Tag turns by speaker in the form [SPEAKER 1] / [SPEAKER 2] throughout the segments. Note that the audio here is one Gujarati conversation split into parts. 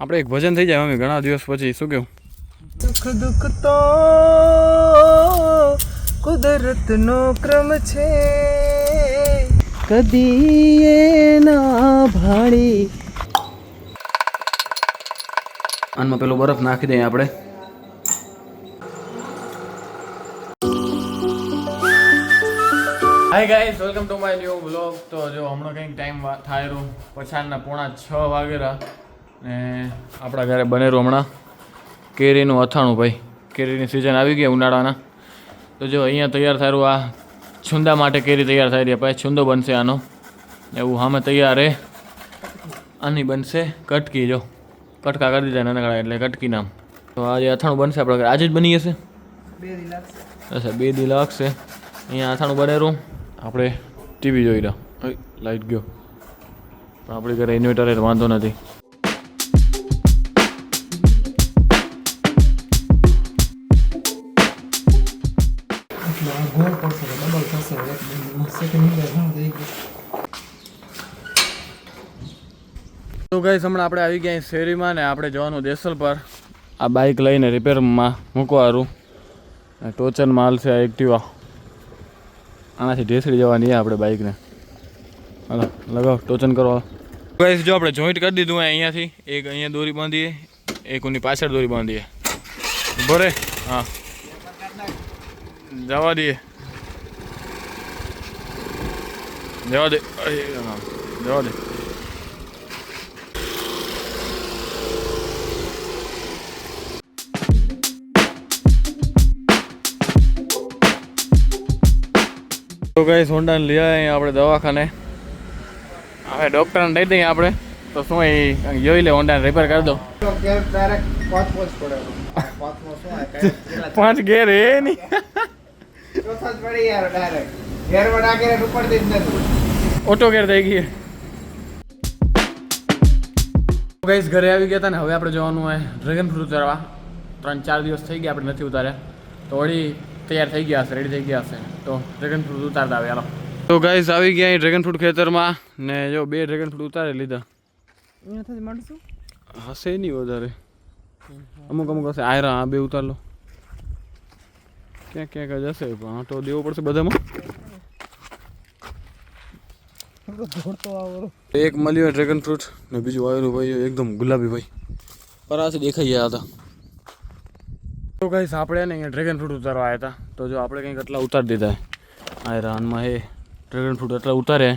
[SPEAKER 1] આપણે એક ભજન થઈ જાય મમ્મી ઘણા દિવસ પછી શું કેવું
[SPEAKER 2] સુખ દુઃખ તો કુદરતનો ક્રમ છે કદી એ ના ભાળી
[SPEAKER 1] આનમાં પેલો બરફ નાખી દઈએ આપણે hi guys welcome to my new vlog તો જો હમણાં કંઈક ટાઈમ થાય રહ્યું પછાડના 5:45 વાગેરા ને આપણા ઘરે બનેરું હમણાં કેરીનું અથાણું ભાઈ કેરીની સિઝન આવી ગઈ ઉનાળાના તો જો અહીંયા તૈયાર થાય આ છુંદા માટે કેરી તૈયાર થઈ રહી પછી છુંદો બનશે આનો એવું સામે તૈયાર હે આની બનશે કટકી જો કટકા કરી દીધા નાનકડા એટલે કટકી નામ તો આજે અથાણું બનશે આપણા ઘરે આજે જ બની જશે
[SPEAKER 2] 2 દી લાગશે
[SPEAKER 1] અચ્છા 2 દી લાગશે અહીંયા અથાણું બનેરું આપણે ટીવી જોઈ રહ્યા લાઈટ ગયો પણ આપણી ઘરે ઇન્વર્ટર એટલે વાંધો નથી
[SPEAKER 2] ગોળ પડશે ડબલ થશે એક સેકન્ડ ઘણું થઈ ગયું
[SPEAKER 1] તો ગાઈસ હમણાં આપણે આવી ગયા શેરીમાં ને આપણે જવાનું દેસલ પર આ બાઇક લઈને રિપેરમાં મૂકવાનું ટોચન માલ છે આ એક્ટિવા આનાથી ઢેસડી જવાની આપણે બાઇકને હાલો લગાવ ટોચન કરો ગાઈસ જો આપણે જોઈન્ટ કરી દીધું અહીંયાથી એક અહીંયા દોરી બાંધીએ એક ઉની પાછળ દોરી બાંધીએ બરે હા જવા દઈએ જવા દે જવા દે તો ગાઈસ હોન્ડાને લઈ આવ્યા આપણે દવાખાને હવે ડૉક્ટરને દઈ દઈએ આપણે તો શું એ જોઈ લે હોન્ડાને રિપેર કરી દો પાંચ ગેર એ નહીં ઓટો ગેર થઈ ગઈ ગાઈસ ઘરે આવી ગયા હતા ને હવે આપણે જવાનું હોય ડ્રેગન ફ્રૂટ ઉતારવા 3-4 દિવસ થઈ ગયા આપણે નથી ઉતાર્યા તો વળી તૈયાર થઈ ગયા હશે રેડી થઈ ગયા હશે તો ડ્રેગન ફ્રૂટ ઉતારતા આવે હાલો તો ગાઈસ આવી ગયા ડ્રેગન ફ્રૂટ ખેતરમાં ને જો 2 ડ્રેગન ફ્રૂટ ઉતારી લીધા
[SPEAKER 2] અહીંયાથી માંડશું
[SPEAKER 1] હશે નહીં વધારે અમુક હશે આયરા આ 2 ઉતાર લો ક્યાંક ક્યાંક જ હશે પણ આટો દેવો પડશે બધામાં એક મળ્યો ડ્રેગન ફ્રૂટ ને બીજું આવેલું ભાઈ એકદમ ગુલાબી ભાઈ પરાથી દેખાઈ ગયા હતા તો ગાઈસ આપણે ને અહીંયા ડ્રેગન ફ્રૂટ ઉતારવા આવ્યા હતા તો જો આપણે કંઈક એટલા ઉતારી દીધા આ રાનમાં હે ડ્રેગન ફ્રૂટ એટલા ઉતારે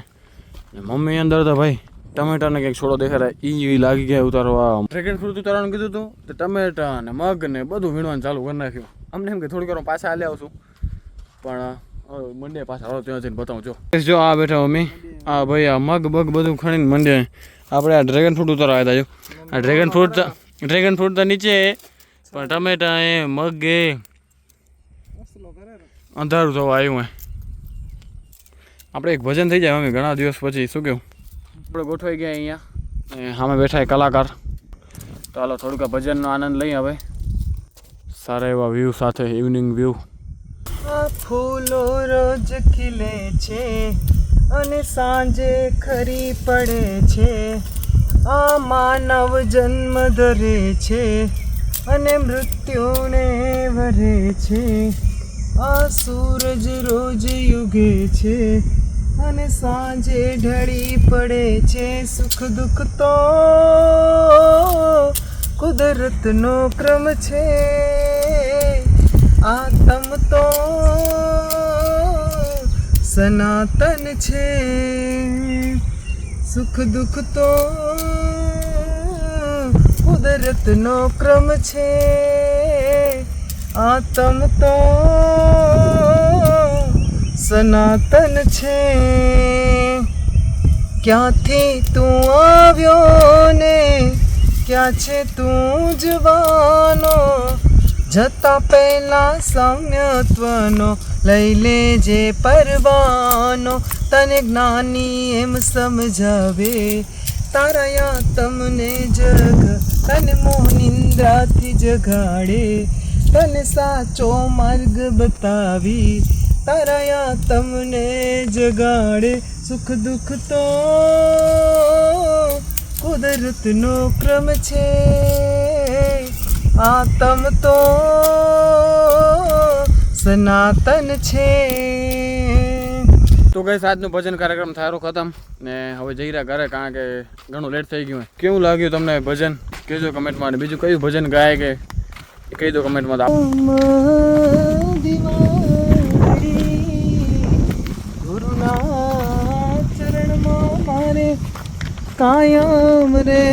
[SPEAKER 1] ને મમ્મી અંદર હતા ભાઈ ટમેટાને કંઈક છોડો દેખાડ્યા એ લાગી ગયા ઉતારવા ડ્રેગન ફ્રૂટ ઉતારવાનું કીધું હતું તો ટમેટા ને મગ ને બધું વીણવાનું ચાલુ કરી નાખ્યું અમને એમ કે થોડીક વાર પાછા હાલે આવશું પણ મંડે પાછા હાલો ત્યાં જઈને બતાવું જો આ બેઠા મમ્મી આ ભાઈ આ મગ બગ બધું ખણીને મંડે આપણે આ ડ્રેગન ફ્રૂટ ઉતારવા આવ્યા હતા જો આ ડ્રેગન ફ્રૂટ તો નીચે પણ ટમેટા એ મગ એ અંધારું થવા આવ્યું આપણે એક ભજન થઈ જાય મમ્મી ઘણા દિવસ પછી શું કેવું આપણે ગોઠવાઈ ગયા અહીંયા સામે બેઠા કલાકાર તો હાલો થોડુંક ભજનનો આનંદ લઈએ હવે સારા એવા વ્યૂ સાથે ઇવનિંગ વ્યૂ
[SPEAKER 2] આ ફૂલો રોજ ખીલે છે અને સાંજે ખરી પડે છે આ માનવ જન્મ ધરે છે અને મૃત્યુને વરે છે આ સૂરજ રોજ યુગે છે અને સાંજે ઢળી પડે છે સુખ દુઃખ તો કુદરતનો ક્રમ છે આતમ તો સનાતન છે સુખ દુઃખ તો કુદરતનો ક્રમ છે આતમ તો સનાતન છે ક્યાંથી તું આવ્યો ને ક્યાં છે તું જવાનો જતા પહેલા સૌમ્યત્વનો લઈ લેજે પરવાનો તને જ્ઞાની એમ સમજાવે તારાયા તમને જગ તને મોહ નિંદ્રાથી જગાડે તને સાચો માર્ગ બતાવી તારાયા તમને જગાડે સુખ દુઃખ તો કુદરતનો ક્રમ છે આતમ તો સનાતન છે.
[SPEAKER 1] તો ગઈ આજનું ભજન કાર્યક્રમ થારો ખતમ ને હવે જઈ રહ્યા ઘરે, કારણ કે ઘણું લેટ થઈ ગયું. કેવું લાગ્યું તમને ભજન કહેજો કમેન્ટમાં, અને બીજું કયું ભજન ગાય કે એ કહી દો કમેન્ટમાં.
[SPEAKER 2] ગુરુના ચરણમાં મારે કાયમ રે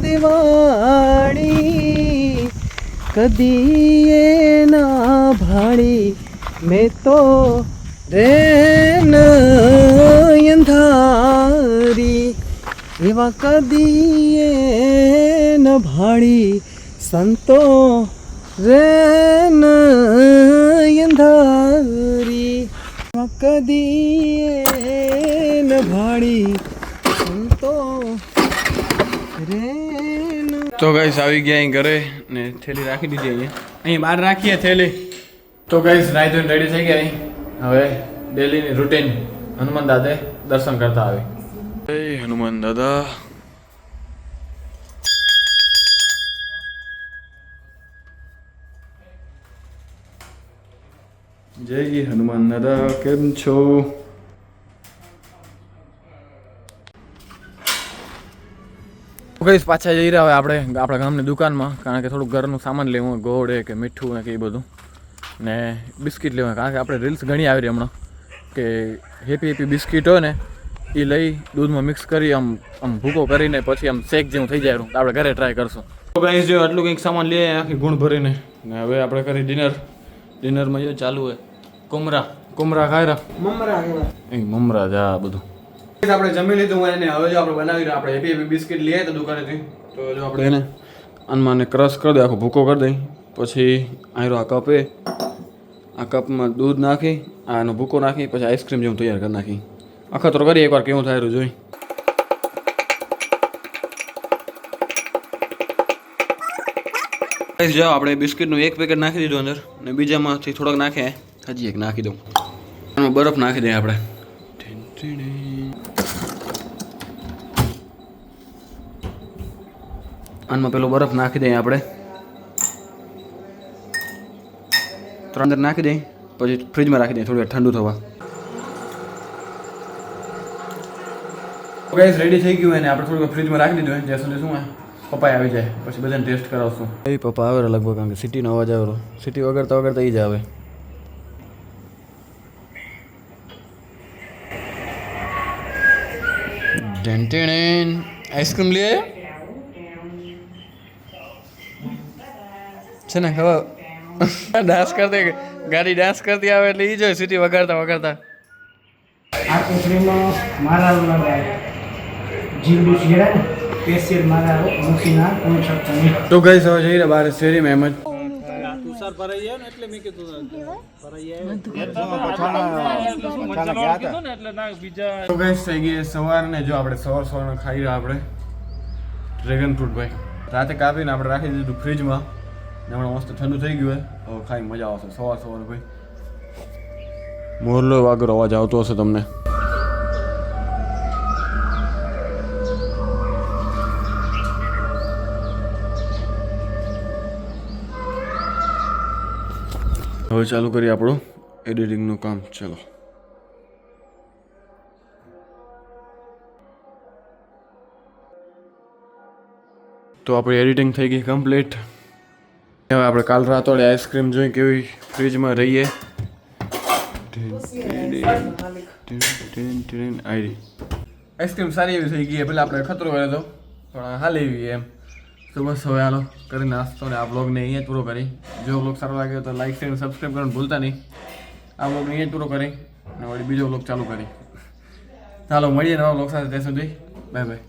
[SPEAKER 2] દિવાળી, કદી એ ના ભાળી મેં તો રે અંધારી, એવા કદી એ ન ભાળી સંતો રે અંધારી, એવા કદી ન ભાળી સંતો રે.
[SPEAKER 1] તો ગાઈસ આવી ગયા અહીં ઘરે ને થેલી રાખી દીધી અહીંયા બહાર રાખીએ થેલી. તો ગાઈસ નાઈ રેડી થઈ ગયા અહીં. હવે ડેલીની રૂટીન હનુમાન દાદા દર્શન કરતા આવે. જય હનુમાન દાદા. જય હનુમાન દાદા, કેમ છો? ગઈશ પાછા જઈ રહ્યા હોય આપણે આપણા ગામની દુકાનમાં, કારણ કે થોડુંક ઘરનું સામાન લેવું હોય, ગોળ કે મીઠું ને કે એ બધું, ને બિસ્કિટ લેવા. કારણ કે આપણે રીલ્સ ઘણી આવી રહી હમણાં કે હેપી હેપી બિસ્કિટ હોય ને એ લઈ દૂધમાં મિક્સ કરી આમ ભૂકો કરીને પછી આમ શેક જેવું થઈ જાય. આપણે ઘરે ટ્રાય કરશું. તો ગાઈસ જો આટલું કંઈક સામાન લઈએ આખી ગુણ ભરીને, ને હવે આપણે કરી ડિનરમાં જો ચાલુ હોય કુમરા ખાયરા મમરા જા બધું આપણે જમી લીધું હોય ને હવે જો આપણે બનાવી રહ્યા આપણે હેપી હેપી બિસ્કિટ લઈએ તો દુકાનેથી. તો જો આપણે એને આનમાં ક્રશ કરી દઈએ, આખો ભૂકો કરી દઈએ. પછી આયરો આ કપ આ કપમાં દૂધ નાખી આનો ભૂકો નાખી પછી આઈસ્ક્રીમ જેવું તૈયાર કરી નાખી. અખતરો કરીએ એકવાર કેવું થાય જોઈ. જો આપણે બિસ્કિટનું એક પેકેટ નાખી દીધું અંદર, ને બીજામાંથી થોડોક નાખે હજી એક નાખી દઉં. આમાં બરફ નાખી દઈએ આપણે. આમાં પેલો બરફ નાખી દઈએ આપણે, અંદર નાખી દઈએ પછી ફ્રીજમાં રાખી દઈએ થોડી વાર ઠંડુ થવા. ગાઈસ રેડી થઈ ગયું અને આપણે થોડી વાર ફ્રીજમાં રાખી દીધું જ્યાં સુધી શું પપ્પા આવી જાય પછી બધાને ટેસ્ટ કરાવશું. એ પપ્પા આવેલા લગભગ, કારણ કે સિટીનો અવાજ આવેલો, સિટી વગાડતા વગાડતા એ જ આવે. આઈસ્ક્રીમ લઈ આવ્યો છે ને. હવે ડાન્સ કરતી ગાડી ડાન્સ કરતી આવે એટલે એ જોઈએ સિટી વગાડતા વગાડતા.
[SPEAKER 2] આ કોથળીમાં મારા જીવડું છે સ્પેશિયલ મારા મુસીના કોઈ શકતા નહીં.
[SPEAKER 1] તો ગઈ હવે જઈ રહ્યા બહાર શેરીમાં એમ જ
[SPEAKER 2] તુષાર ભરાઈ જાય ને એટલે મેં કીધું ભરાઈ જાય.
[SPEAKER 1] તો ગઈ થઈ ગઈ સવાર ને જો આપણે સવાર ખાઈ રહ્યા આપણે ડ્રેગન ફ્રૂટ ભાઈ રાતે કાપીને આપણે રાખી દીધું ફ્રીજમાં ને હમણાં મસ્ત ઠંડુ થઈ ગયું હોય. હવે ખાઈ મજા આવશે સવાર ભાઈ. મોરલો વાગરો અવાજ આવતો હશે તમને. હવે ચાલુ કરીએ આપણું એડિટિંગનું કામ. ચલો તો આપણી એડિટિંગ થઈ ગઈ કમ્પ્લીટ. હવે આપણે કાલ રાત વડે આઈસ્ક્રીમ જોઈ કેવી ફ્રીજમાં રહીએ. આઈસ્ક્રીમ સારી એવી થઈ ગઈ. પેલા આપણે ખતરો કર્યો હતો પણ હાલ એવી એમ. તો બસ હવે હાલો કરી નાસ્તો ને આ બ્લોગને અહીંયા જ પૂરો કરી. જો બ્લોગ સારો લાગ્યો તો લાઈક શેર સબસ્ક્રાઈબ કરવાનું ભૂલતા નહીં. આ બ્લોગને અહીંયા જ પૂરો કરી અને વળી બીજો બ્લોગ ચાલુ કરી. ચાલો મળીએ નવા બ્લોગ સાથે. ત્યાં સુધી બાય બાય.